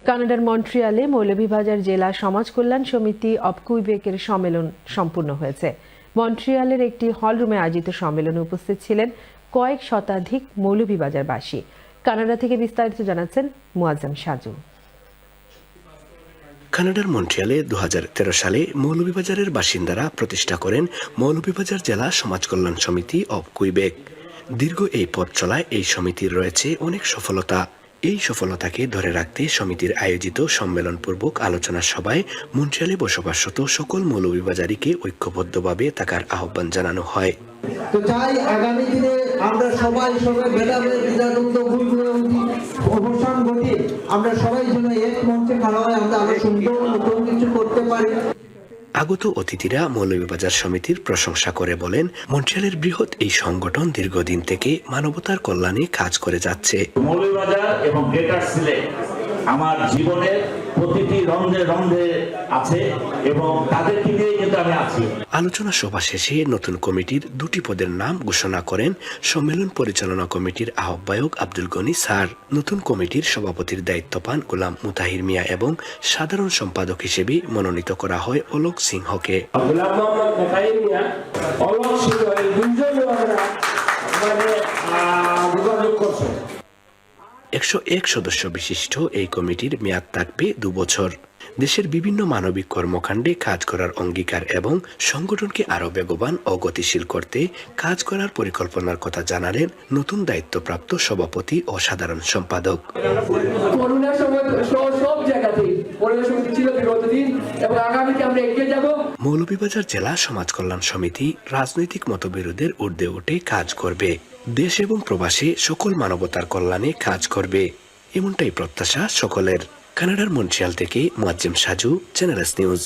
কানাডার মন্ট্রিয়ালে মৌলভীবাজার জেলা সমাজ কল্যাণ সমিতি অব কুইবেকের সম্মেলন সম্পূর্ণ হয়েছে। মন্ট্রিয়ালের একটি হলরুমে আয়োজিত সম্মেলনে উপস্থিত ছিলেন কয়েক শতাধিক মৌলভীবাজারবাসী। কানাডা থেকে বিস্তারিত জানাচ্ছেন মুয়াজ্জম সাজু। কানাডার মন্ট্রিয়ালে 2013 সালে মৌলভীবাজারের বাসিন্দারা প্রতিষ্ঠা করেন মৌলভীবাজার জেলা সমাজ কল্যাণ সমিতি অব কুইবেক। দীর্ঘ এই পথ চলায় এই সমিতির রয়েছে অনেক সফলতা। এই সফলতাকে ধরে রাখতে সমিতির আয়োজিত সম্মেলনপূর্বক আলোচনা সভায় মন্ট্রিয়ালে বসবাসরত সকল মৌলভীবাজারীকে ঐক্যবদ্ধভাবে থাকার আহ্বান জানানো হয়। তো চাই আগামী দিনে আমরা সবাই ভেদাভেদ দ্বিধাদ্বন্দ্ব অবসান ঘটিয়ে আমরা সবাই যেন এক মঞ্চে খাড়া হয়ে আমরা আরো সুন্দর নতুন কিছু করতে পারি। আগত অতিথিরা মৌলভীবাজার সমিতির প্রশংসা করে বলেন, মন্ট্রিয়ালের বৃহৎ এই সংগঠন দীর্ঘদিন থেকে মানবতার কল্যাণে কাজ করে যাচ্ছে। মৌলভীবাজার এবং গ্রেটার সিলেট আমার জীবনের প্রতিটি রন্ধে রন্ধে আছে এবং তাদেরকে নিয়ে কিন্তু আমি আছি। আলোচনা সভা শেষে নতুন কমিটির 2টি পদের নাম ঘোষণা করেন সম্মেলন পরিচালনা কমিটির আহ্বায়ক আব্দুল গনি স্যার। নতুন কমিটির সভাপতির দায়িত্ব পান গোলাম মুতাহির মিয়া এবং সাধারণ সম্পাদক হিসেবে মনোনীত করা হয় অলোক সিংহকে। 101 সদস্য বিশিষ্ট এই কমিটির মেয়াদ থাকবে 2 বছর। দেশের বিভিন্ন মানবিক কর্মকাণ্ডে কাজ করার অঙ্গীকার এবং সংগঠনকে আরও বেগবান ও গতিশীল করতে কাজ করার পরিকল্পনার কথা জানালেন নতুন দায়িত্বপ্রাপ্ত সভাপতি ও সাধারণ সম্পাদক। মৌলভীবাজার জেলা সমাজ কল্যাণ সমিতি রাজনৈতিক মতবিরোধের ঊর্ধ্বে উঠে কাজ করবে, দেশ এবং প্রবাসে সকল মানবতার কল্যাণে কাজ করবে, এমনটাই প্রত্যাশা সকলের। কানাডার মন্ট্রিয়াল থেকে Muazzam Saju, channel S news.